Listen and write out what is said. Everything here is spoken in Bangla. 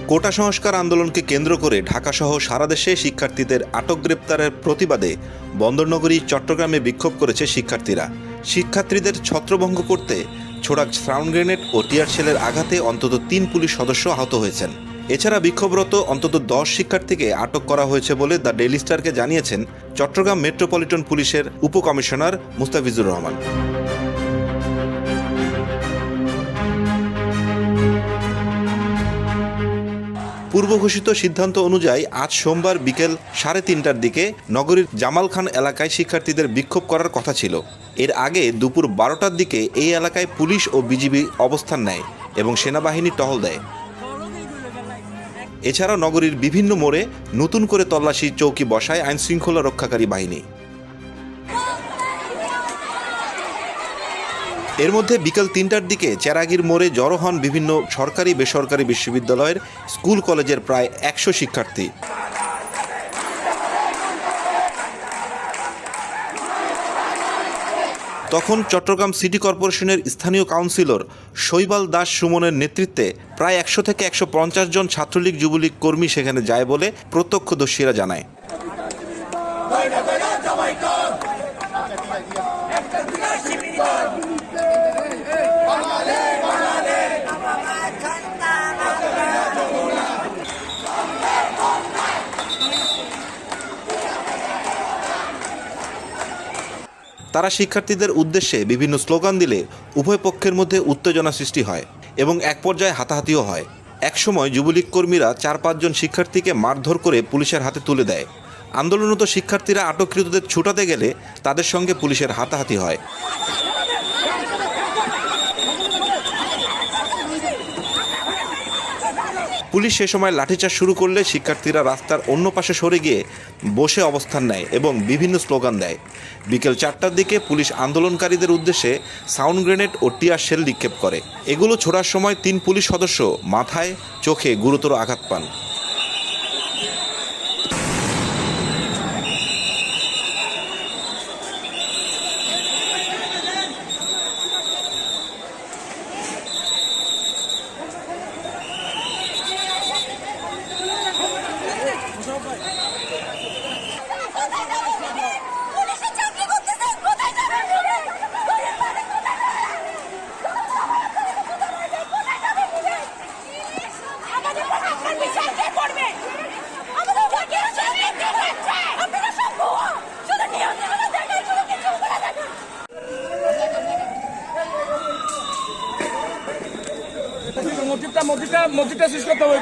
কোটা সংস্কার আন্দোলনকে কেন্দ্র করে ঢাকাসহ সারা দেশে শিক্ষার্থীদের আটক গ্রেপ্তারের প্রতিবাদে বন্দরনগরী চট্টগ্রামে বিক্ষোভ করেছে শিক্ষার্থীরা। শিক্ষার্থীদের ছত্রভঙ্গ করতে ছোড়া সাউন্ড গ্রেনেড ও টিয়ার শেলের আঘাতে অন্তত 3 পুলিশ সদস্য আহত হয়েছেন। এছাড়া বিক্ষোভরত অন্তত 10 শিক্ষার্থীকে আটক করা হয়েছে বলে দ্য ডেইলি স্টারকে জানিয়েছেন চট্টগ্রাম মেট্রোপলিটন পুলিশের উপকমিশনার মুস্তাফিজুর রহমান। পূর্ব ঘোষিত সিদ্ধান্ত অনুযায়ী আজ সোমবার বিকেল 3:30টার দিকে নগরীর জামাল খান এলাকায় শিক্ষার্থীদের বিক্ষোভ করার কথা ছিল। এর আগে দুপুর 12টার দিকে এই এলাকায় পুলিশ ও বিজিবি অবস্থান নেয় এবং সেনাবাহিনী টহল দেয়। এছাড়াও নগরীর বিভিন্ন মোড়ে নতুন করে তল্লাশি চৌকি বসায় আইনশৃঙ্খলা রক্ষাকারী বাহিনী। এর মধ্যে বিকেল 3টার দিকে চেরাগীর মোড়ে জড়ো হন বিভিন্ন সরকারি বেসরকারি বিশ্ববিদ্যালয়ের স্কুল কলেজের প্রায় 100 শিক্ষার্থী। তখন চট্টগ্রাম সিটি কর্পোরেশনের স্থানীয় কাউন্সিলর শৈবাল দাস সুমনের নেতৃত্বে প্রায় 100 থেকে 150 জন ছাত্রলীগ যুবলীগ কর্মী সেখানে যায় বলে প্রত্যক্ষদর্শীরা জানায়। তারা শিক্ষার্থীদের উদ্দেশ্যে বিভিন্ন স্লোগান দিলে উভয় পক্ষের মধ্যে উত্তেজনা সৃষ্টি হয় এবং এক পর্যায়ে হাতাহাতিও হয়। একসময় যুবলীগ কর্মীরা 4-5 জন শিক্ষার্থীকে মারধর করে পুলিশের হাতে তুলে দেয়। আন্দোলনরত শিক্ষার্থীরা আটককৃতদের ছুটাতে গেলে তাদের সঙ্গে পুলিশের হাতাহাতি হয়। পুলিশ সে সময় লাঠিচার্জ শুরু করলে শিক্ষার্থীরা রাস্তার অন্য পাশে সরে গিয়ে বসে অবস্থান নেয় এবং বিভিন্ন স্লোগান দেয়। বিকেল 4টার দিকে পুলিশ আন্দোলনকারীদের উদ্দেশ্যে সাউন্ড গ্রেনেড ও টিয়ার শেল নিক্ষেপ করে। এগুলো ছোড়ার সময় 3 পুলিশ সদস্য মাথায় চোখে গুরুতর আঘাত পান। মসজিদটা শেষ করতে হবে।